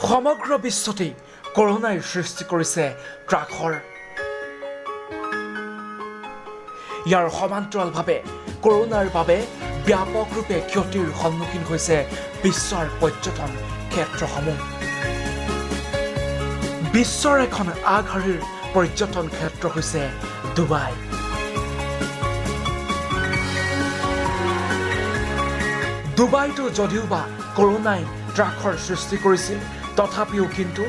সমগ্ৰ বিশ্বতেই কৰোনাই সৃষ্টি কৰিছে ত্ৰাসৰ। ইয়াৰ সমান্তৰালভাৱে কৰোনাৰ বাবে ব্যাপক ৰূপে ক্ষতিৰ সন্মুখীন হৈছে বিশ্বৰ পৰ্যটন ক্ষেত্ৰসমূহ। বিশ্বৰ এখন আগশাৰীৰ পৰ্যটন ক্ষেত্ৰ হৈছে ডুবাই। ডুবাইতো যদিওবা কৰোনাই ত্ৰাসৰ সৃষ্টি কৰিছিল, তথাপিও কিন্তু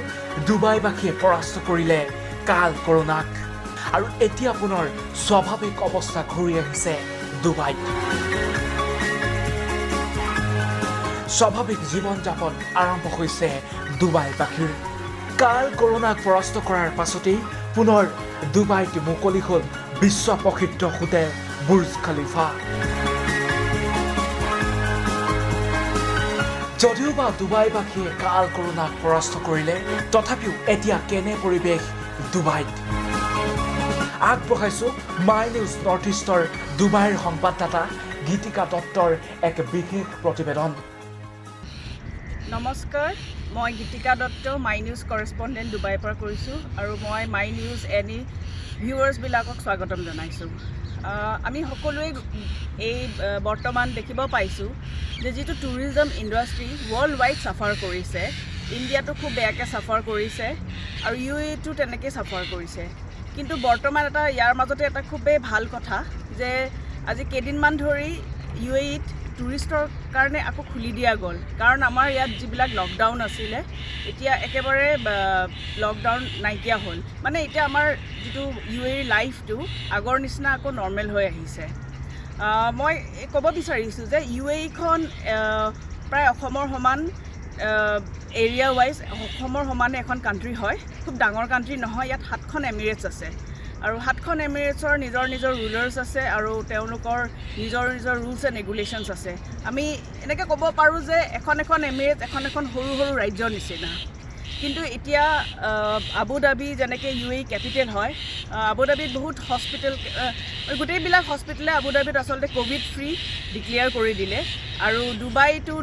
ডুবাইবাসীয়ে পৰাস্ত কৰিলে কাল কৰোনাক। আৰু এতিয়া পুনৰ স্বাভাৱিক অৱস্থা ঘূৰি আহিছে ডুবাইত। স্বাভাৱিক জীৱন যাপন আৰম্ভ হৈছে ডুবাইবাসীৰ। কাল কৰোনাক পৰাস্ত কৰাৰ পাছতেই পুনৰ ডুবাইত মুকলি হ'ল বিশ্ব প্ৰসিদ্ধ হোটেল বুৰ্জ খালিফা। যদিওবা ডুবাইবাসীয়ে কাল কৰোনাক পৰাস্ত কৰিলে, তথাপিও এতিয়া কেনে পৰিৱেশ ডুবাইত? আগবঢ়াইছোঁ মাই নিউজ নৰ্থ ইষ্টৰ ডুবাইৰ সংবাদদাতা গীতিকা দত্তৰ এক বিশেষ প্ৰতিবেদন। নমস্কাৰ, মই Gitika Dutta, my news correspondent ডুবাইৰ পৰা কৰিছোঁ আৰু মই মাই নিউজ এনি ভিউৱাৰ্ছবিলাকক স্বাগতম জনাইছোঁ। আমি সকলোৱে এই বৰ্তমান দেখিব পাইছোঁ যে যিটো tourism industry world wide suffer কৰিছে, ইণ্ডিয়াটো খুব বেয়াকৈ ছাফাৰ কৰিছে আৰু UAE-টো তেনেকৈ ছাফাৰ কৰিছে। কিন্তু বৰ্তমান ইয়াৰ মাজতে এটা খুবেই ভাল কথা যে আজি কেইদিনমান ধৰি UAE-ত টুৰিষ্টৰ কাৰণে আকৌ খুলি দিয়া গ'ল। কাৰণ আমাৰ ইয়াত যিবিলাক লকডাউন আছিলে, এতিয়া একেবাৰে লকডাউন নাইকিয়া হ'ল। মানে এতিয়া আমাৰ যিটো UAE লাইফটো আগৰ নিচিনা আকৌ নৰ্মেল হৈ আহিছে। মই ক'ব বিচাৰিছোঁ যে UAE-খন প্ৰায় অসমৰ সমান এৰিয়া ৱাইজ অসমৰ সমানে এখন কাণ্ট্ৰি হয়। খুব ডাঙৰ কাণ্ট্ৰি নহয়, ইয়াত 7খন এমিৰেটছ আছে আৰু 7খন এমিৰেটছৰ নিজৰ নিজৰ ৰুলাৰ্ছ আছে আৰু তেওঁলোকৰ নিজৰ নিজৰ ৰুলছ এণ্ড ৰেগুলেশ্যনছ আছে। আমি এনেকৈ ক'ব পাৰোঁ যে এখন এমিৰেটছ এখন সৰু সৰু ৰাজ্যৰ নিচিনা। কিন্তু এতিয়া আবুধাবি যেনেকৈ UAE কেপিটেল হয়, আবুধাবিত বহুত হস্পিটেল, গোটেইবিলাক হস্পিটেলে আবুধাবিত আচলতে ক'ভিড ফ্ৰী ডিক্লেয়াৰ কৰি দিলে। আৰু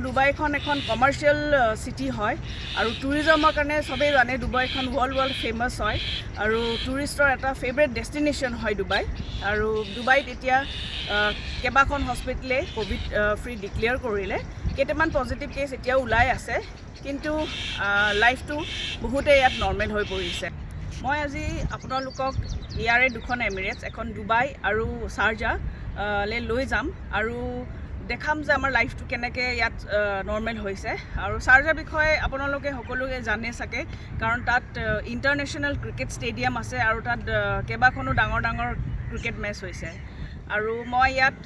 ডুবাইখন এখন কমাৰ্চিয়েল চিটি হয় আৰু টুৰিজমৰ কাৰণে চবেই জানে ডুবাইখন ৱৰ্ল্ড ফেমাছ হয় আৰু টুৰিষ্টৰ এটা ফেভৰেট ডেষ্টিনেশ্যন হয় ডুবাই। আৰু ডুবাইত এতিয়া কেইবাখন হস্পিটেলে ক'ভিড ফ্ৰী ডিক্লেয়াৰ কৰিলে। কেইটামান পজিটিভ কেছ এতিয়াও ওলাই আছে, কিন্তু লাইফটো বহুতেই ইয়াত নৰ্মেল হৈ পৰিছে। মই আজি আপোনালোকক ইয়াৰে 2খন এমিৰেটছ, এখন ডুবাই আৰু শ্বাৰজাহলৈ লৈ যাম আৰু দেখাম যে আমাৰ লাইফটো কেনেকৈ ইয়াত নৰ্মেল হৈছে। আৰু শ্বাৰজাহৰ বিষয়ে আপোনালোকে সকলোৱে জানে চাগে, কাৰণ তাত ইণ্টাৰনেশ্যনেল ক্ৰিকেট ষ্টেডিয়াম আছে আৰু তাত কেইবাখনো ডাঙৰ ক্ৰিকেট মেচ হৈছে। আৰু মই ইয়াত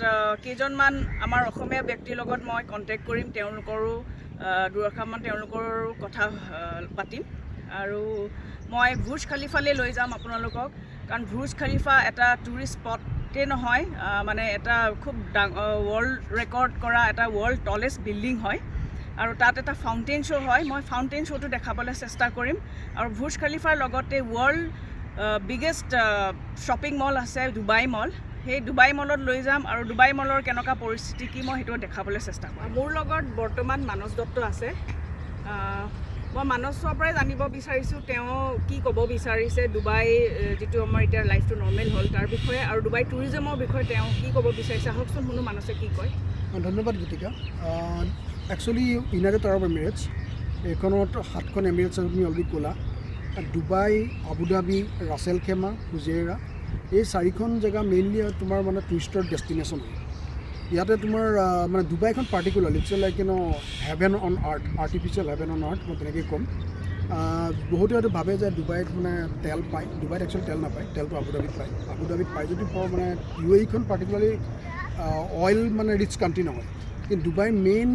কেইজনমান আমাৰ অসমীয়া ব্যক্তিৰ লগত মই কণ্টেক্ট কৰিম, তেওঁলোকৰো দুআষাৰমান তেওঁলোকৰো কথা পাতিম। আৰু মই বুৰ্জ খালিফালৈ লৈ যাম আপোনালোকক, কাৰণ বুৰ্জ খালিফা এটা টুৰিষ্ট স্পটেই নহয়, মানে এটা খুব ৱৰ্ল্ড ৰেকৰ্ড কৰা এটা ৱৰ্ল্ড টলেষ্ট বিল্ডিং হয় আৰু তাত এটা ফাউণ্টেইন শ্ব' হয়। মই ফাউণ্টেইন শ্ব'টো দেখাবলৈ চেষ্টা কৰিম। আৰু বুৰ্জ খালিফাৰ লগতে ৱৰ্ল্ড বিগেষ্ট শ্বপিং মল আছে ডুবাই মল, সেই ডুবাই মলত লৈ যাম আৰু ডুবাই মলৰ কেনেকুৱা পৰিস্থিতি কি মই সেইটো দেখাবলৈ চেষ্টা কৰিম। মোৰ লগত বৰ্তমান মানস দত্ত আছে। মই মানসৰ পৰাই জানিব বিচাৰিছোঁ তেওঁ কি ক'ব বিচাৰিছে ডুবাই যিটো আমাৰ এতিয়া লাইফটো নৰ্মেল হ'ল তাৰ বিষয়ে, আৰু ডুবাই টুৰিজমৰ বিষয়ে তেওঁ কি ক'ব বিচাৰিছে। আহকচোন শুনো মানসে কি কয়। ধন্যবাদ Gitika. Actually united Arab emirates এইখনত 7খন এমিৰেটছ তুমি অলৰেডি ক'লা। Dubai, Abu Dhabi, Ras al Khaimah, Fujairah, এই 4খন জেগা মেইনলি তোমাৰ মানে টুৰিষ্টৰ ডেষ্টিনেশ্যন হয়। ইয়াতে তোমাৰ মানে ডুবাইখন particularly it's like heaven on earth, artificial heaven on earth, মই তেনেকৈ ক'ম। বহুতে হয়তো ভাবে যে ডুবাইত মানে তেল পায়, ডুবাইত একচুৱেলি তেল নাপায়, তেলটো আবুধাবিত পায়। আবুধাবিত পায় যদি মানে UAE-খন পাৰ্টিকুলাৰলি অইল মানে ৰিচ কাণ্ট্ৰি নহয়। কিন্তু ডুবাইৰ মেইন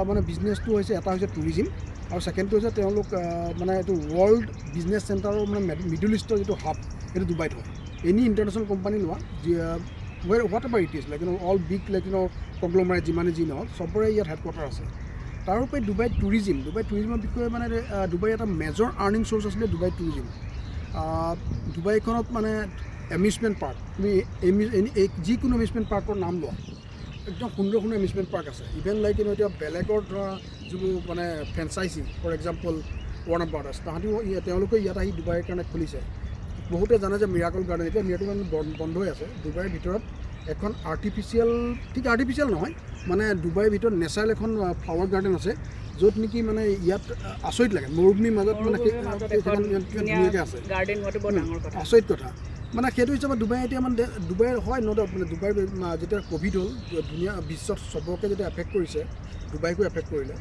মানে বিজনেছটো হৈছে এটা হৈছে টুৰিজিম আৰু ছেকেণ্ডটো হৈছে তেওঁলোক মানে এইটো ৱৰ্ল্ড বিজনেছ চেণ্টাৰৰ মানে মিডল ইষ্টৰ যিটো হাব সেইটো ডুবাইত হয়। এনি ইণ্টাৰনেশ্যনেল কোম্পানী লোৱা whatever it is like all big like conglomerate যিমানে যি নহওক চবৰে ইয়াত হেডকোৱাৰ্টাৰ আছে। তাৰোপৰি ডুবাই টুৰিজিমৰ বিষয়ে মানে ডুবাই এটা মেজৰ আৰ্নিং চ'ৰ্চ আছিলে ডুবাই টুৰিজিম। ডুবাইখনত মানে এমিউজমেণ্ট পাৰ্ক, তুমি যিকোনো এমিউজমেণ্ট পাৰ্কৰ নাম লোৱা, একদম সুন্দৰ সুন্দৰ এমিউজমেণ্ট পাৰ্ক আছে। ইভেন লাইক এতিয়া বেলেগৰ ধৰা যিবোৰ মানে franchisee, for example Warner Brothers তেওঁলোকে ইয়াত আহি ডুবাইৰ কাৰণে খুলিছে। বহুতে জানে যে মিৰাকল গাৰ্ডেন, এতিয়া মিৰাকল গাৰ্ডেন বন্ধ হৈ আছে। ডুবাইৰ ভিতৰত এখন আৰ্টিফিচিয়েল, ঠিক আৰ্টিফিচিয়েল নহয়, মানে ডুবাইৰ ভিতৰত নেচাৰেল এখন ফ্লাৱাৰ গাৰ্ডেন আছে, য'ত নেকি মানে ইয়াত আচৰিত লাগে, মৰুভূমিৰ মাজত মানে ধুনীয়াকৈ আছে, আচৰিত কথা। মানে সেইটো হিচাপত ডুবাই এতিয়া মানে ডুবাইৰ হয় ন ডাউট, মানে ডুবাইৰ যেতিয়া ক'ভিড হ'ল ধুনীয়া বিশ্বত চবকে যেতিয়া এফেক্ট কৰিছে, ডুবাইকো এফেক্ট কৰিলে,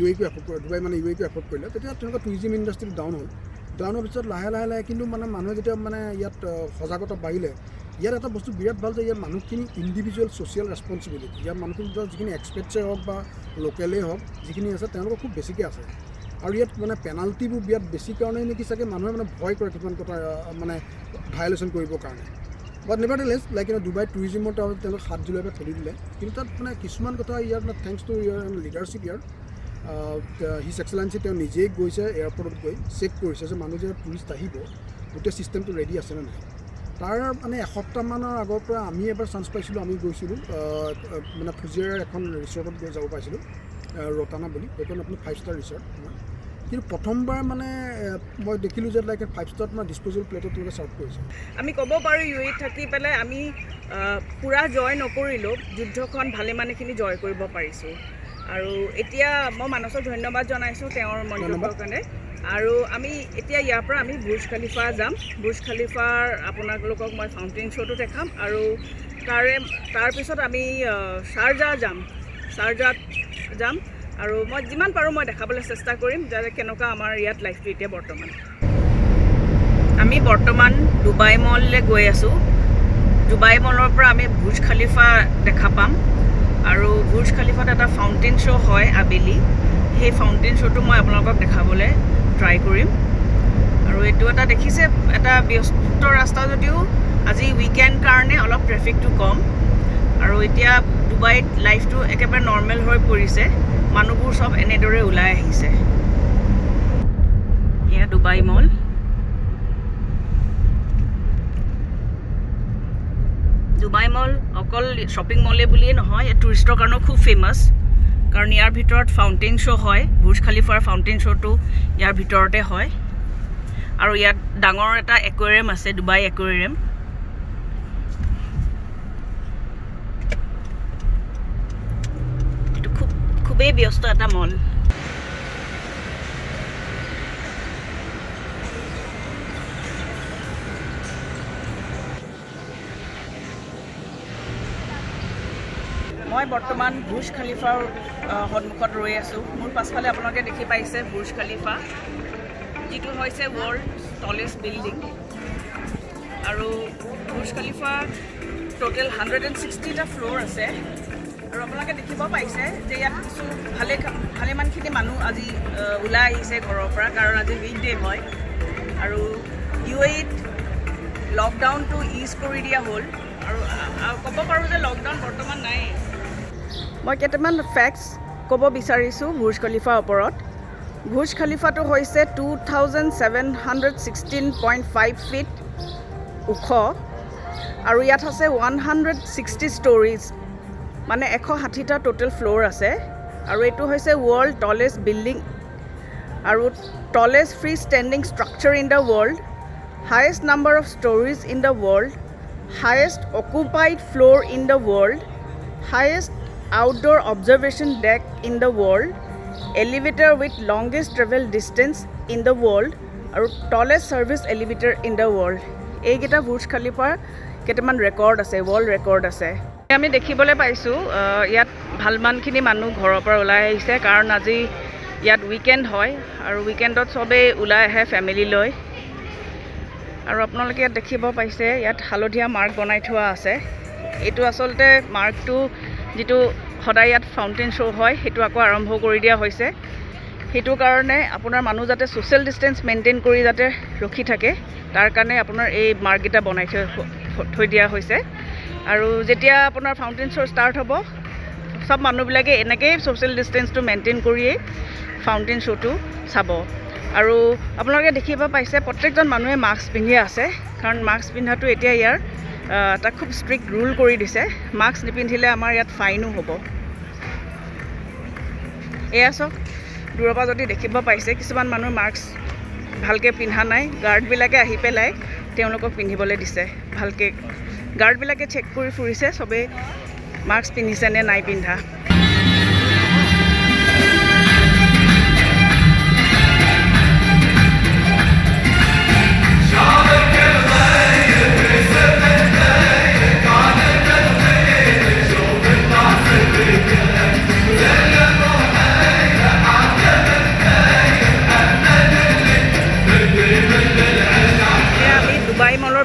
UAE-কো এফেক্ট কৰিলে, ডুবাই মানে UAE-কো এফেক্ট কৰিলে, তেতিয়া তেনেকুৱা টুৰিজিম ইণ্ডাষ্ট্ৰীটো ডাউন হ'ল। ডাউন হোৱাৰ পিছত লাহে লাহে কিন্তু মানে মানুহে যেতিয়া মানে ইয়াত সজাগতা বাঢ়িলে, ইয়াত এটা বস্তু বিৰাট ভাল যে ইয়াত মানুহখিনি ইণ্ডিভিজুৱেল ছ'চিয়েল ৰেছপনচিবিলিটি, ইয়াত মানুহখিনি যিখিনি এক্সপেৰ্টছে হওক বা লোকেলেই হওক, যিখিনি আছে তেওঁলোকৰ খুব বেছিকৈ আছে। আৰু ইয়াত মানে পেনাল্টিবোৰ বিৰাট বেছি কাৰণেই নেকি চাগে মানুহে মানে ভয় কৰে কিছুমান কথা মানে ভায়লেশ্যন কৰিবৰ কাৰণে। বাট নেভাৰথেলেছ লাইক ডুবাই টুৰিজিমৰ তেওঁলোক 7 জুলাইৰ পৰা খুলি দিলে, কিন্তু তাত মানে কিছুমান কথা ইয়াৰ মানে থেংকছ টু ইয়াৰ লিডাৰশ্বিপ ইয়াৰ হিজ এক্সেলেঞ্চি তেওঁ নিজেই গৈছে এয়াৰপৰ্টত গৈ চেক কৰিছে যে মানুহ যে টুৰিষ্ট আহিব গোটেই ছিষ্টেমটো ৰেডি আছেনে নাই। তাৰ মানে এসপ্তাহমানৰ আগৰ পৰা আমি এবাৰ চান্স পাইছিলোঁ, আমি গৈছিলোঁ মানে ফুজিয়াৰ এখন ৰিচৰ্টত গৈ যাব পাইছিলোঁ, ৰতানা বুলি, সেইখন আপুনি 5 ষ্টাৰ ৰিচৰ্ট। কিন্তু প্ৰথমবাৰ মানে মই দেখিলোঁ যে লাইক 5 ষ্টাৰত মানে ডিছপ'জেবল প্লেটত তেওঁলোকে ছাৰ্ভ কৰিছে। আমি ক'ব পাৰোঁ UAE থাকি পেলাই আমি পূৰা জয় নকৰিলেও যুদ্ধখন ভালেমানেখিনি জয় কৰিব পাৰিছোঁ। আৰু এতিয়া মই মানসক ধন্যবাদ জনাইছোঁ তেওঁৰ মন্তব্যৰ কাৰণে। আৰু আমি এতিয়া ইয়াৰ পৰা আমি বুৰ্জ খালিফা যাম। বুৰ্জ খালিফাৰ আপোনালোকক মই ফাউণ্টেইন শ্ব'টো দেখাম, আৰু তাৰপিছত আমি শ্বাৰজাহ যাম। আৰু মই যিমান পাৰোঁ মই দেখাবলৈ চেষ্টা কৰিম যে কেনেকুৱা আমাৰ ইয়াত লাইফটো এতিয়া বৰ্তমান। আমি বৰ্তমান ডুবাই মললৈ গৈ আছোঁ। ডুবাই মলৰ পৰা আমি বুৰ্জ খালিফা দেখা পাম, আৰু বুৰ্জ খালিফাত এটা ফাউণ্টেইন শ্ব' হয় আবেলি। সেই ফাউণ্টেইন শ্ব'টো মই আপোনালোকক দেখাবলৈ ট্ৰাই কৰিম। আৰু এইটো এটা দেখিছে এটা ব্যস্ত ৰাস্তা যদিও আজি উইকেণ্ড কাৰণে অলপ ট্ৰেফিকটো কম। আৰু এতিয়া ডুবাইত লাইফটো একেবাৰে নৰ্মেল হৈ পৰিছে, মানুহবোৰ চব এনেদৰে ওলাই আহিছে। এয়া ডুবাই মল। ডুবাই মল অকল শ্বপিং মলে বুলিয়েই নহয়, টুৰিষ্টৰ কাৰণেও খুব ফেমাছ, কাৰণ ইয়াৰ ভিতৰত ফাউণ্টেইন শ্ব' হয়। বুৰ্জ খালিফাৰ ফাউণ্টেইন শ্ব'টো ইয়াৰ ভিতৰতে হয়। আৰু ইয়াত ডাঙৰ এটা একুৱেৰিয়াম আছে, ডুবাই একুৱেৰিয়াম। এইটো খুবেই ব্যস্ত এটা মল। মই বৰ্তমান বুৰ্জ খালিফাৰ সন্মুখত ৰৈ আছোঁ। মোৰ পাছফালে আপোনালোকে দেখি পাইছে বুৰ্জ খালিফা, যিটো হৈছে ৱৰ্ল্ড টলেষ্ট বিল্ডিং। আৰু বুৰ্জ খালিফা টোটেল 160টা ফ্ল'ৰ আছে। আৰু আপোনালোকে দেখিব পাইছে যে ইয়াত কিছু ভালেমানখিনি মানুহ আজি ওলাই আহিছে ঘৰৰ পৰা, কাৰণ আজি উইকডে হয়। আৰু UAE-ত লকডাউনটো ইজ কৰি দিয়া হ'ল, আৰু ক'ব পাৰোঁ যে লকডাউন বৰ্তমান নাই। মই কেইটামান ফেক্টছ ক'ব বিচাৰিছোঁ বুৰ্জ খালিফাৰ ওপৰত। বুৰ্জ খালিফাটো হৈছে 2716.5 ফিট ওখ, আৰু ইয়াত আছে 160 ষ্ট'ৰিজ, মানে 160টা টোটেল ফ্ল'ৰ আছে। আৰু এইটো হৈছে ৱৰ্ল্ড টলেষ্ট বিল্ডিং আৰু টলেষ্ট free standing structure in the world, highest number of storeys in the world, highest occupied floor in the world, highest outdoor observation deck in the world, elevator with longest travel distance in the world, আৰু tallest service elevator in the world. এইকেইটা Burj খালিফাৰ কেইটামান record আছে, world record আছে। আমি দেখিবলৈ পাইছোঁ ইয়াত ভালমানখিনি মানুহ ঘৰৰ পৰা ওলাই আহিছে, কাৰণ আজি ইয়াত উইকেণ্ড হয়, আৰু উইকেণ্ডত চবেই ওলাই আহে ফেমিলি লৈ। আৰু আপোনালোকে ইয়াত দেখিব পাইছে ইয়াত হালধীয়া মাৰ্ক বনাই থোৱা আছে। এইটো আচলতে মাৰ্কটো যিটো সদায় ইয়াত ফাউণ্টেইন শ্ব' হয় সেইটো আকৌ আৰম্ভ কৰি দিয়া হৈছে। সেইটো কাৰণে আপোনাৰ মানুহ যাতে ছ'চিয়েল ডিষ্টেঞ্চ মেইনটেইন কৰি যাতে ৰখি থাকে, তাৰ কাৰণে আপোনাৰ এই মাৰ্ককেইটা বনাই থৈ দিয়া হৈছে। আৰু যেতিয়া আপোনাৰ ফাউণ্টেইন শ্ব' ষ্টাৰ্ট হ'ব, চব মানুহবিলাকে এনেকৈয়ে ছ'চিয়েল ডিষ্টেঞ্চটো মেইনটেইন কৰিয়েই ফাউণ্টেইন শ্ব'টো চাব। আৰু আপোনালোকে দেখিব পাইছে প্ৰত্যেকজন মানুহে মাস্ক পিন্ধি আছে, কাৰণ মাস্ক পিন্ধাটো এতিয়া ইয়াৰ এটা খুব ষ্ট্ৰিক্ট ৰুল কৰি দিছে। মাস্ক নিপিন্ধিলে আমাৰ ইয়াত ফাইনো হ'ব। এয়া চাওক দূৰৰ পৰা যদি দেখিব পাইছে কিছুমান মানুহ মাস্ক ভালকৈ পিন্ধা নাই গাৰ্ডবিলাকে আহি পেলাই তেওঁলোকক পিন্ধিবলৈ দিছে ভালকৈ গাৰ্ডবিলাকে চেক কৰি ফুৰিছে চবেই মাস্ক পিন্ধিছে নে নাই পিন্ধা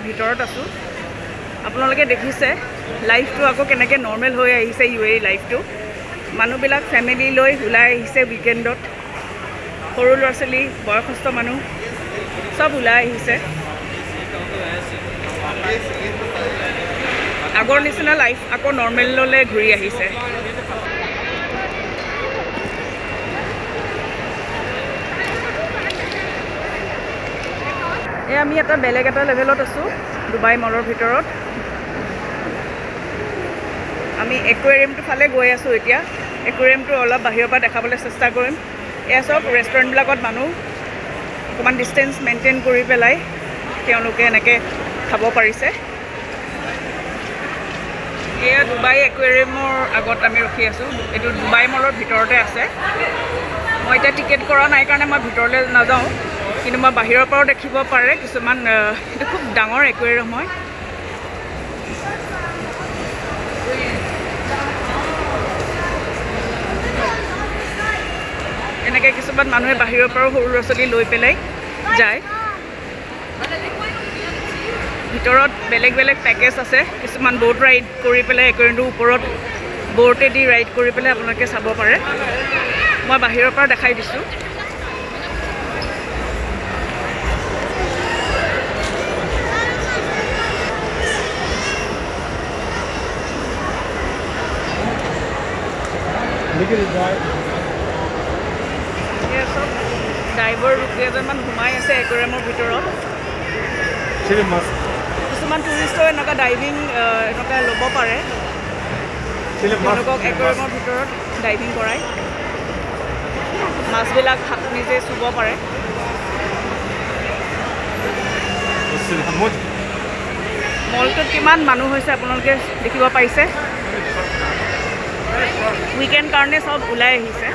ভিতৰত আছোঁ আপোনালোকে দেখিছে লাইফটো আকৌ কেনেকৈ নৰ্মেল হৈ আহিছে UAE লাইফটো মানুহবিলাক ফেমিলি লৈ ওলাই আহিছে উইকেণ্ডত সৰু ল'ৰা ছোৱালী বয়সস্থ মানুহ চব ওলাই আহিছে আগৰ নিচিনা লাইফ আকৌ নৰ্মেললৈ ঘূৰি আহিছে আমি এটা বেলেগ এটা লেভেলত আছোঁ ডুবাই মলৰ ভিতৰত আমি একুৱেৰিয়ামটো ফালে গৈ আছোঁ এতিয়া একুৱেৰিয়ামটো অলপ বাহিৰৰ পৰা দেখাবলৈ চেষ্টা কৰিম এয়া চব ৰেষ্টুৰেণ্টবিলাকত মানুহ অকণমান ডিষ্টেঞ্চ মেইনটেইন কৰি পেলাই তেওঁলোকে এনেকৈ খাব পাৰিছে এয়া ডুবাই একুৱেৰিয়ামৰ আগত আমি ৰখি আছোঁ এইটো ডুবাই মলৰ ভিতৰতে আছে মই এতিয়া টিকেট কৰা নাই কাৰণে মই ভিতৰলৈ নাযাওঁ কিন্তু মই বাহিৰৰ পৰাও দেখিব পাৰে কিছুমান এইটো খুব ডাঙৰ একুৱেৰিয়াম হয় এনেকৈ কিছুমান মানুহে বাহিৰৰ পৰাও সৰু ল'ৰা ছোৱালী লৈ পেলাই যায় ভিতৰত বেলেগ বেলেগ পেকেজ আছে কিছুমান ব'ট ৰাইড কৰি পেলাই একুৱেৰিয়ামটোৰ ওপৰত ব'টেদি ৰাইড কৰি পেলাই আপোনালোকে চাব পাৰে মই বাহিৰৰ পৰা দেখাই দিছোঁ চব ড্ৰাইভাৰ কেইজনমান সোমাই আছে একুৱেৰিয়ামৰ ভিতৰত কিছুমান টুৰিষ্টৰ এনেকুৱা ডাইভিং এনেকুৱা ল'ব পাৰে তেওঁলোকক একুৱেৰিয়ামৰ ভিতৰত ডাইভিং কৰাই মাছবিলাক হাত নিজে চুব পাৰে মলটোত কিমান মানুহ হৈছে আপোনালোকে দেখিব পাৰিছে উইকেণ্ড কাৰণে চব ওলাই আহিছে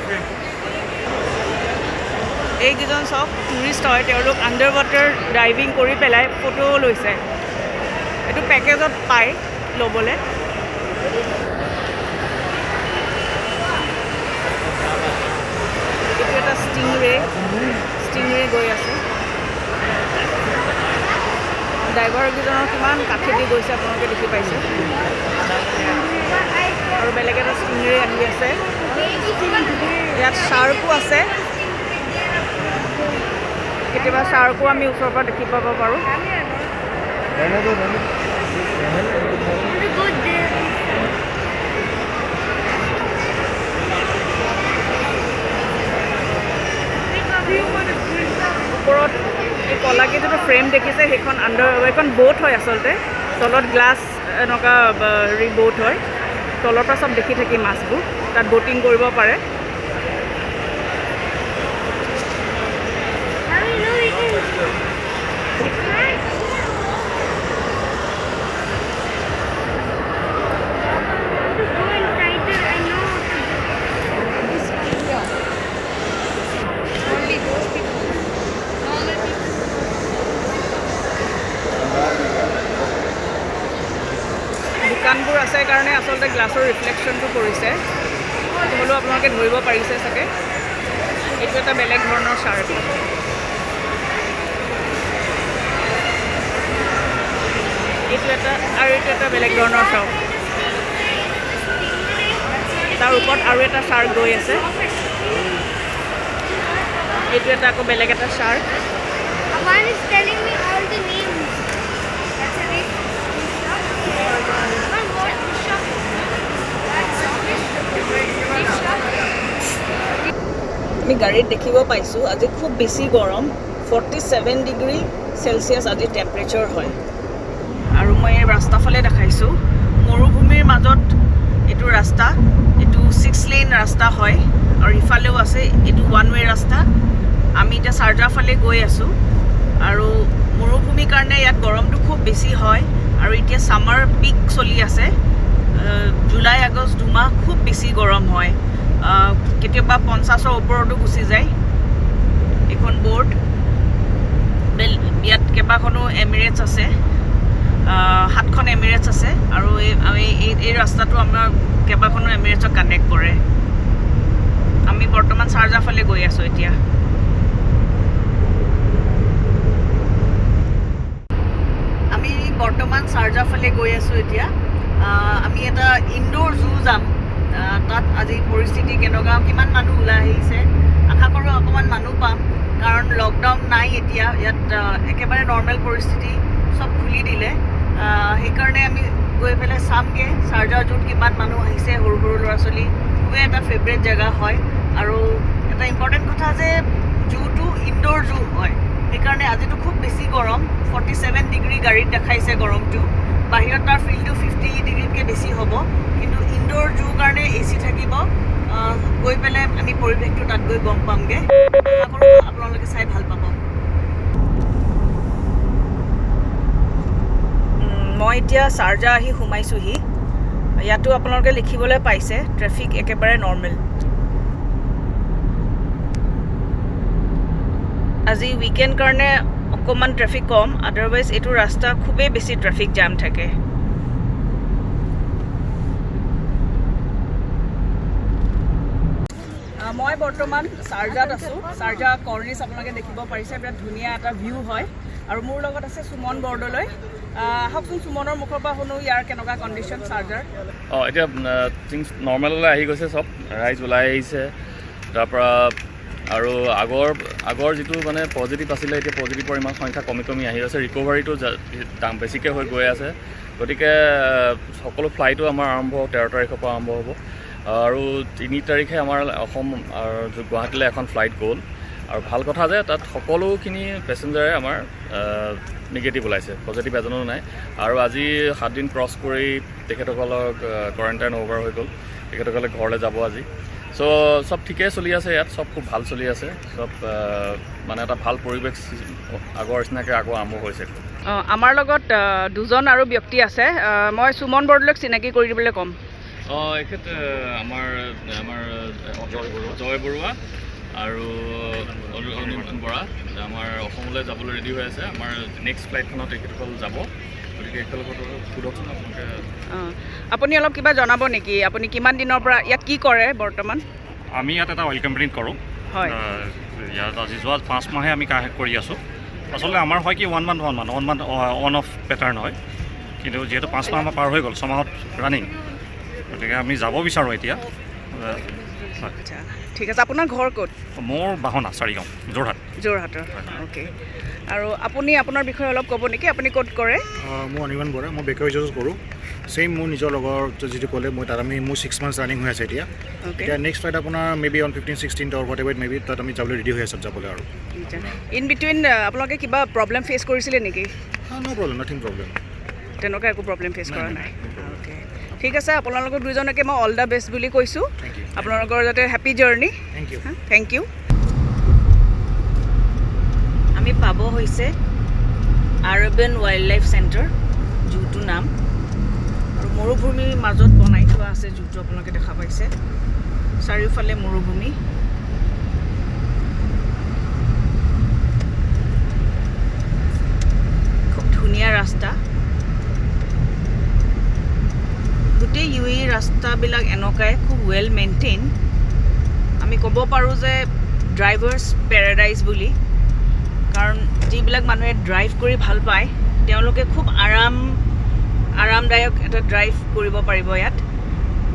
এইকেইজন চব টুৰিষ্ট হয় তেওঁলোক আণ্ডাৰ ৱাটাৰ ডাইভিং কৰি পেলাই ফটো লৈছে এইটো পেকেজত পায় ল'বলৈ এইটো এটা ষ্টিংৰে গৈ আছে ড্ৰাইভাৰকেইজনৰ কিমান কাষেদি গৈছে আপোনালোকে দেখি পাইছে আৰু বেলেগ এটা ষ্টিংৰে আহি আছে ইয়াত শ্বাৰ্কো আছে কেতিয়াবা শ্বাৰ্কো আমি ওচৰৰ পৰা দেখি পাব পাৰোঁ ওপৰত এই কলাকে যিটো ফ্ৰেম দেখিছে সেইখন এইখন ব'ট হয় আচলতে তলত গ্লাছ এনেকুৱা হেৰি ব'ট হয় তলৰ পৰা চব দেখি থাকি মাছবোৰ তাত ব'টিং কৰিব পাৰে দোকানবোৰ আছে কাৰণে আচলতে গ্লাছৰ ৰিফ্লেকশ্যনটো পৰিছে হ'লেও আপোনালোকে ধৰিব পাৰিছে চাগে এইটো এটা বেলেগ ধৰণৰ শ্বাৰ্ক এইটো এটা বেলেগ ধৰণৰ শ্বাৰ্ক তাৰ ওপৰত আৰু এটা শ্বাৰ্ক গৈ আছে এইটো এটা আকৌ বেলেগ এটা shark One is telling me all the names. That's a big one more shop. আমি গাড়ীত দেখিব পাইছোঁ আজি খুব বেছি গৰম 47 ডিগ্ৰী চেলচিয়াছ আজি টেম্পাৰেচাৰ হয় আৰু মই এই ৰাস্তাফালে দেখাইছোঁ মৰুভূমিৰ মাজত এইটো ৰাস্তা এইটো 6 লেন ৰাস্তা হয় আৰু ইফালেও আছে এইটো ওৱান ৱে ৰাস্তা আমি এতিয়া চাৰ্জাৰ ফালে গৈ আছোঁ আৰু মৰুভূমিৰ কাৰণে ইয়াত গৰমটো খুব বেছি হয় আৰু এতিয়া ছামাৰ পিক চলি আছে জুলাই আগষ্ট 2 মাহ খুব বেছি গৰম হয় কেতিয়াবা 50ৰ ওপৰতো গুচি যায় এখন বোৰ্ড ইয়াত কেইবাখনো এমিৰেটছ আছে 7খন এমিৰেটছ আছে আৰু এই ৰাস্তাটো আমাৰ কেইবাখনো এমিৰেটছক কানেক্ট কৰে আমি বৰ্তমান চাৰ্জাৰ ফালে গৈ আছোঁ এতিয়া আমি বৰ্তমান চাৰ্জাৰ ফালে গৈ আছোঁ এতিয়া আমি এটা ইনডোৰ জু যাম তাত আজি পৰিস্থিতি কেনেকুৱা কিমান মানুহ ওলাই আহিছে আশা কৰোঁ অকণমান মানুহ পাম কাৰণ লকডাউন নাই এতিয়া ইয়াত একেবাৰে নৰ্মেল পৰিস্থিতি চব খুলি দিলে সেইকাৰণে আমি গৈ পেলাই চামগৈ চাৰ্জাৰ জুত কিমান মানুহ আহিছে সৰু সৰু ল'ৰা ছোৱালী খুবেই এটা ফেভৰেট জেগা হয় আৰু এটা ইম্পৰ্টেণ্ট কথা যে জুটো ইনডোৰ জু হয় সেইকাৰণে আজিতো খুব বেছি গৰম 47 ডিগ্ৰী গাড়ীত দেখাইছে গৰমটো বাহিৰত তাৰ ফিল্ডটো 50 ডিগ্ৰীতকৈ বেছি হ'ব কিন্তু ইনডোৰ জুৰ কাৰণে AC থাকিব গৈ পেলাই আমি পৰিৱেশটো তাত গৈ গম পামগৈ আশা কৰোঁ আপোনালোকে চাই ভাল পাব মই এতিয়া চাৰ্জাৰ আহি সোমাইছোঁহি ইয়াতো আপোনালোকে লিখিবলৈ পাইছে ট্ৰেফিক একেবাৰে নৰ্মেল আজি উইকেণ্ড কাৰণে অকণমান ট্ৰেফিক কম আদাৰৱাইজ এইটো ৰাস্তা খুবেই বেছি ট্ৰেফিক জাম থাকে মই বৰ্তমান চাৰ্জাত আছোঁ চাৰ্জাৰ কৰ্নিছ আপোনালোকে দেখিব পাৰিছে বিৰাট ধুনীয়া এটা ভিউ হয় আৰু মোৰ লগত আছে সুমন বৰদলৈ আহকচোন সুমনৰ মুখৰ পৰা শুনো ইয়াৰ কেনেকুৱা কণ্ডিশ্যন চাৰ্জাৰ এতিয়া থিংছ নৰ্মেললৈ আহি গৈছে চব ৰাইজ ওলাই আহিছে তাৰপৰা আৰু আগৰ যিটো মানে পজিটিভ আছিলে এতিয়া পজিটিভৰ ইমান সংখ্যা কমি আহি আছে ৰিকভাৰীটো বেছিকৈ হৈ গৈ আছে গতিকে সকলো ফ্লাইটো আমাৰ আৰম্ভ 13 তাৰিখৰ পৰা আৰম্ভ হ'ব আৰু 3 তাৰিখে আমাৰ অসম আৰু গুৱাহাটীলৈ এখন ফ্লাইট গ'ল আৰু ভাল কথা যে তাত সকলোখিনি পেচেঞ্জাৰে আমাৰ নিগেটিভ ওলাইছে পজিটিভ এজনো নাই আৰু আজি 7 দিন ক্ৰছ কৰি তেখেতসকলক কোৱাৰেণ্টাইন অভাৰ হৈ গ'ল তেখেতসকলে ঘৰলৈ যাব আজি চ' চব ঠিকেই চলি আছে ইয়াত চব খুব ভাল চলি আছে চব মানে এটা ভাল পৰিৱেশ আগৰ নিচিনাকৈ আকৌ আৰম্ভ হৈছে আমাৰ লগত দুজন আৰু ব্যক্তি আছে মই সুমন বৰদলৈক চিনাকি কৰি দিবলৈ ক'ম এখেত আমাৰ জয় বৰুৱা আৰু অনুপম বৰা আমাৰ অসমলৈ যাবলৈ ৰেডি হৈ আছে আমাৰ নেক্সট ফ্লাইটখনত তেখেতসকল যাব গতিকে একেলগত সোধকচোন আপোনালোকে আপুনি অলপ কিবা জনাব নেকি আপুনি কিমান দিনৰ পৰা ইয়াত কি কৰে বৰ্তমান আমি ইয়াত এটা অইল কোম্পানীত কৰোঁ হয় ইয়াত আজি যোৱা 5 মাহে আমি কৰি আছোঁ আচলতে আমাৰ হয় কি 1 মান্থ অন অফ পেটাৰ্ণ হয় কিন্তু যিহেতু 5 মাহ আমাৰ পাৰ হৈ গ'ল 6 মাহত ৰানিং গতিকে আমি যাব বিচাৰোঁ এতিয়া আচ্ছা ঠিক আছে আপোনাৰ ঘৰ ক'ত মোৰ বাহনা চাৰিগাঁও যোৰহাটৰ অ'কে আৰু আপুনি আপোনাৰ বিষয়ে অলপ ক'ব নেকি আপুনি ক'ত কৰে মই অনিৰ্বাণ বৰা মই বেকাৰী জজ কৰোঁ ছেইম মোৰ নিজৰ লগৰ যিটো ক'লে মই তাত মোৰ 6 মান্থছ ৰানিং হৈ আছে এতিয়া নেক্সট ফ্লাইট আপোনাৰ maybe on 15-16 or whatever maybe তাত আমি যাবলৈ ৰেডি হৈ আছোঁ যাবলৈ আৰু ইন বিটুইন আপোনালোকে কিবা প্ৰব্লেম ফেচ কৰিছিলে নেকি ন' প্ৰব্লেম নাথিং প্ৰব্লেম তেনেকুৱা একো প্ৰব্লেম ফেচ কৰা নাই অ'কে ঠিক আছে আপোনালোকৰ দুজনকে মই অল দ্য বেষ্ট বুলি কৈছোঁ আপোনালোকৰ যাতে হেপী জাৰ্ণি থেংক ইউ আমি পাব হৈছে আৰবান ৱাইল্ড লাইফ চেণ্টাৰ জুটো নাম আৰু মৰুভূমিৰ মাজত বনাই থোৱা আছে জুটো আপোনালোকে দেখা পাইছে চাৰিওফালে মৰুভূমি খুব ধুনীয়া ৰাস্তা গোটেই UAE ৰাস্তাবিলাক এনেকুৱাই খুব ৱেল মেইনটেইন আমি ক'ব পাৰোঁ যে ড্ৰাইভাৰ্ছ পেৰাডাইজ বুলি কাৰণ যিবিলাক মানুহে ড্ৰাইভ কৰি ভাল পায় তেওঁলোকে খুব আৰামদায়ক এটা ড্ৰাইভ কৰিব পাৰিব ইয়াত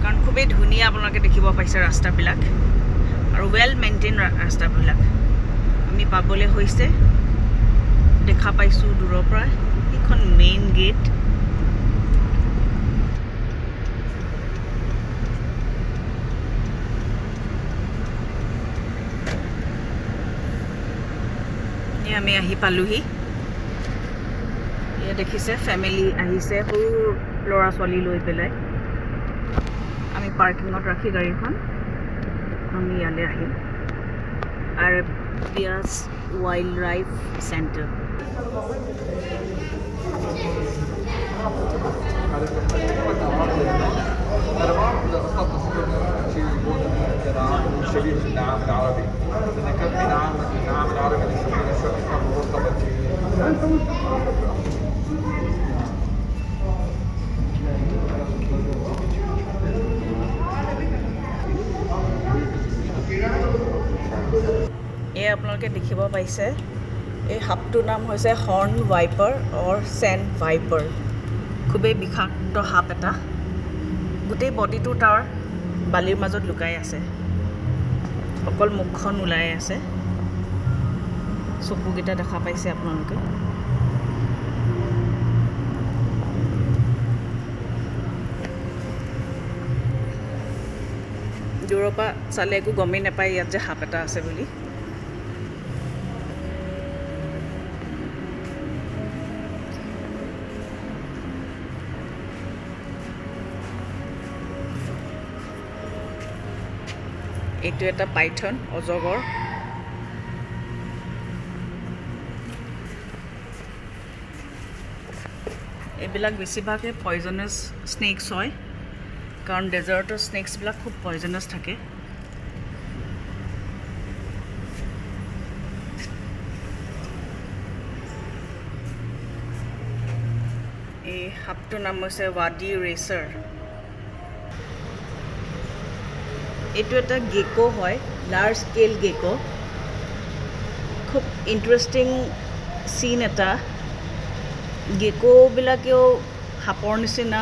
কাৰণ খুবেই ধুনীয়া আপোনালোকে দেখিব পাইছে ৰাস্তাবিলাক আৰু ৱেল মেইনটেইন ৰাস্তাবিলাক আমি পাবলৈ হৈছে দেখা পাইছোঁ দূৰৰ পৰা এইখন মেইন গেট আমি আহি পালোহি এয়া দেখিছে ফেমিলি আহিছে সৰু ল'ৰা ছোৱালী লৈ পেলাই আমি পাৰ্কিঙত ৰাখি গাড়ীখন আমি ইয়ালৈ আহিম আৰবিয়াছ ৱাইল্ড লাইফ চেণ্টাৰ شبيه بالنعام العربي لأن كان في نعام العربي اللي يسمونه شوي كان مرتبط এই আপোনালোকে দেখিব পাইছে এই সাপটোৰ নাম হৈছে হৰ্ণ ভাইপাৰ অৰ চেণ্ড ভাইপাৰ খুবেই বিষাক্ত সাপ এটা গোটেই বডিটো তাৰ বালিৰ মাজত লুকাই আছে অকল মুখখন ওলাই আছে চকুকেইটা দেখা পাইছে আপোনালোকে দূৰৰ পৰা চালে একো গমেই নাপায় ইয়াত যে সাপ এটা আছে বুলি এইটো এটা পাইথন অজগৰ এইবিলাক বেছিভাগে পয়জনাছ স্নেকছ হয় কাৰণ ডেজাৰ্টৰ স্নেকছবিলাক খুব পয়জনাছ থাকে এই সাপটোৰ নাম হৈছে ৱাডি ৰেচাৰ এইটো এটা গেকো হয় লাৰ্জ স্কেল গেকো খুব ইণ্টাৰেষ্টিং চিন এটা গেকোবিলাকেও সাপৰ নিচিনা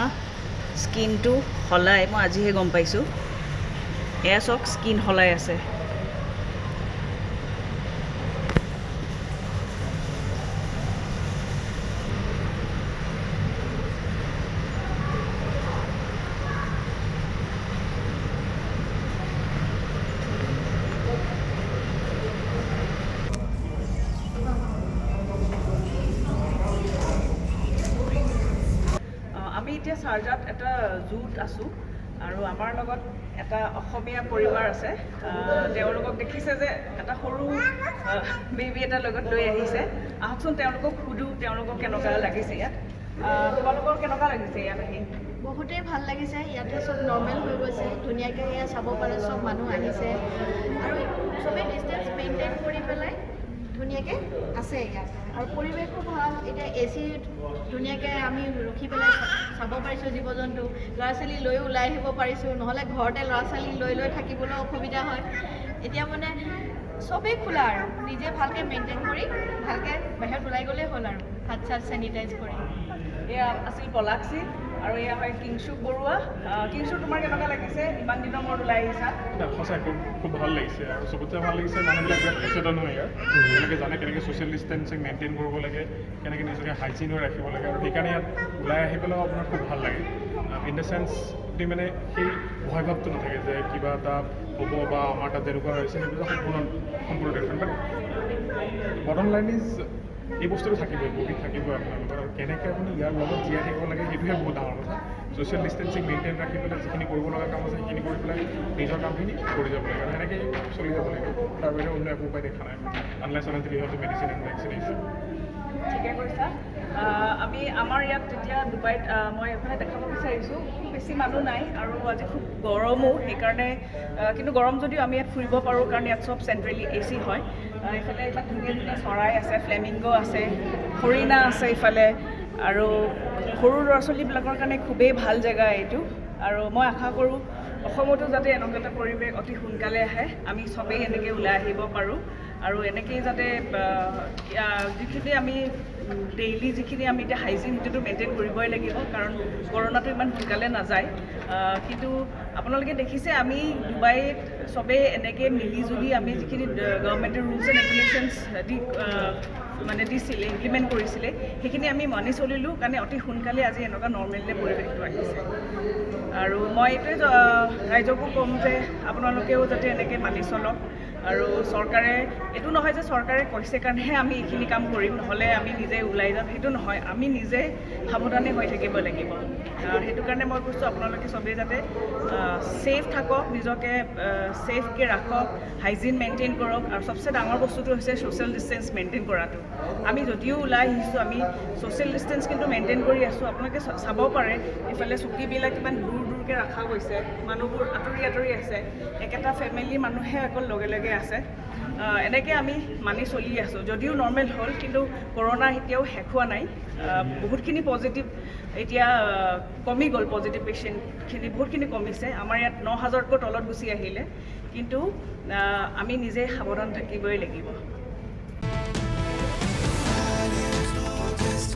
স্কিনটো সলাই মই আজিহে গম পাইছোঁ এয়া চাওক স্কিন সলাই আছে আমি এতিয়া চাৰ্জাত এটা জুত আছোঁ আৰু আমাৰ লগত এটা অসমীয়া পৰিবাৰ আছে তেওঁলোকক দেখিছে যে এটা সৰু বেবী এটা লগত লৈ আহিছে আহকচোন তেওঁলোকক সুধোঁ তেওঁলোকক কেনেকুৱা লাগিছে ইয়াত তোমালোকৰ কেনেকুৱা লাগিছে ইয়াত আহি বহুতেই ভাল লাগিছে ইয়াতে চব নৰ্মেল হৈ গৈছে ধুনীয়াকৈ এয়া চাব পাৰে চব মানুহ আহিছে আৰু চবেই ডিষ্টেঞ্চ মেইনটেইন কৰি পেলাই ধুনীয়াকৈ আছে ইয়াত আৰু পৰিৱেশো ভাল এতিয়া AC ধুনীয়াকৈ আমি ৰখি পেলাই চাব পাৰিছোঁ জীৱ জন্তু ল'ৰা ছোৱালী লৈ ওলাই আহিব পাৰিছোঁ নহ'লে ঘৰতে ল'ৰা ছোৱালী লৈ থাকিবলৈ অসুবিধা হয় এতিয়া মানে চবেই খোলা আৰু নিজে ভালকৈ মেইনটেইন কৰি ভালকৈ বাহিৰত ওলাই গ'লেই হ'ল আৰু হাত চাত চেনিটাইজ কৰি এয়া আছিল পলাক্সি আৰু এয়া হয় কিংশুক বৰুৱা কিংশুক তোমাৰ কেনেকুৱা লাগিছে ইমান দিনৰ মূৰত ওলাই আহিছা সঁচাই খুব ভাল লাগিছে আৰু চবতছে ভাল লাগিছে মানুহবিলাক বিৰাট সচেতন হয় ইয়াত তেওঁলোকে জানে কেনেকৈ ছ'চিয়েল ডিষ্টেঞ্চিং মেইনটেইন কৰিব লাগে কেনেকৈ নিজকে হাইজিন হৈ ৰাখিব লাগে আৰু সেইকাৰণে ইয়াত ওলাই আহি পেলাইও আপোনাৰ খুব ভাল লাগে ইন দ্য চেন্স যদি মানে সেই ভয়ভাৱটো নাথাকে যে কিবা এটা হ'ব বা আমাৰ তাত যেনেকুৱা হৈছে সেইবিলাক সম্পূৰ্ণ different but bottom line is এই বস্তুটো থাকিবই বহুত থাকিবই আপোনালোকৰ আৰু কেনেকৈ আপুনি ইয়াৰ লগত জীয়াই থাকিব লাগে সেইটোহে বহুত ডাঙৰ কথা ছ'চিয়েল ডিষ্টেঞ্চিং মেইনটেইন ৰাখি পেলাই যিখিনি কৰিব লগা কাম আছে সেইখিনি কৰি পেলাই নিজৰ কামখিনি কৰি যাব লাগে আৰু সেনেকৈ চলি যাব লাগে তাৰ বাহিৰে অন্য একো উপায় দেখা নাই আনলেছ আনটিল ইহঁতে মেডিচিন এণ্ড ভেকচিনেশ্যন ঠিকে কৈছা আমি আমাৰ ইয়াত তেতিয়া ডুবাইত মই এইফালে দেখাব বিচাৰিছোঁ খুব বেছি মানুহ নাই আৰু আজি খুব গৰমো সেইকাৰণে কিন্তু গৰম যদিও আমি ইয়াত ফুৰিব পাৰোঁ কাৰণ ইয়াত চব চেণ্ট্ৰেলি AC হয় এইফালে ইমান ধুনীয়া ধুনীয়া চৰাই আছে ফ্লেমিংগ আছে হৰিণা আছে ইফালে আৰু সৰু ল'ৰা ছোৱালীবিলাকৰ কাৰণে খুবেই ভাল জেগা এইটো আৰু মই আশা কৰোঁ অসমতো যাতে এনেকুৱা এটা পৰিৱেশ অতি সোনকালে আহে আমি চবেই এনেকৈ ওলাই আহিব পাৰোঁ আৰু এনেকেই যাতে যিখিনি আমি ডেইলি যিখিনি আমি এতিয়া হাইজিন সেইটোতো মেইনটেইন কৰিবই লাগিব কাৰণ কৰোণাটো ইমান সোনকালে নাযায় কিন্তু আপোনালোকে দেখিছে আমি ডুবাইত চবেই এনেকৈ মিলিজুলি আমি যিখিনি গভৰ্ণমেণ্টৰ ৰুলছ এণ্ড ৰেগুলেশ্যনছ মানে দিছিলে ইমপ্লিমেণ্ট কৰিছিলে সেইখিনি আমি মানি চলিলোঁ কাৰণে অতি সোনকালে আজি এনেকুৱা নৰ্মেললৈ পৰিৱেশটো আহিছে আৰু মই এইটোৱে ৰাইজকো ক'ম যে আপোনালোকেও যাতে এনেকৈ মানি চলক আৰু চৰকাৰে এইটো নহয় যে চৰকাৰে কৈছে কাৰণেহে আমি এইখিনি কাম কৰিম নহ'লে আমি নিজে যে ওলাই যাম সেইটো নহয়, আমি নিজে সাৱধানে হৈ থাকিব লাগিব। সেইটো কাৰণে মই কৈছোঁ আপোনালোকে চবেই যাতে ছেফ থাকক, নিজকে ছেফকৈ ৰাখক, হাইজিন মেইনটেইন কৰক, আৰু চবচে ডাঙৰ বস্তুটো হৈছে ছ'চিয়েল ডিষ্টেঞ্চ মেইনটেইন কৰাটো। আমি যদিও ওলাই আহিছোঁ, আমি ছ'চিয়েল ডিষ্টেঞ্চ কিন্তু মেইনটেইন কৰি আছোঁ। আপোনালোকে চাব পাৰে ইফালে চকীবিলাক কিমান দূৰ দূৰকৈ ৰখা গৈছে, মানুহবোৰ আঁতৰি আঁতৰি আছে, একেটা ফেমিলি মানুহে অকল লগে লগে আছে। এনেকৈ আমি মানি চলি আছোঁ। যদিও নৰ্মেল হ'ল, কিন্তু কৰোণা এতিয়াও শেষ হোৱা নাই। বহুতখিনি পজিটিভ এতিয়া কমি গ'ল, পজিটিভ পেচেণ্টখিনি বহুতখিনি কমিছে। আমাৰ ইয়াত 9,000তকৈ তলত গুচি আহিলে, কিন্তু আমি নিজে সাৱধান থাকিবই লাগিব।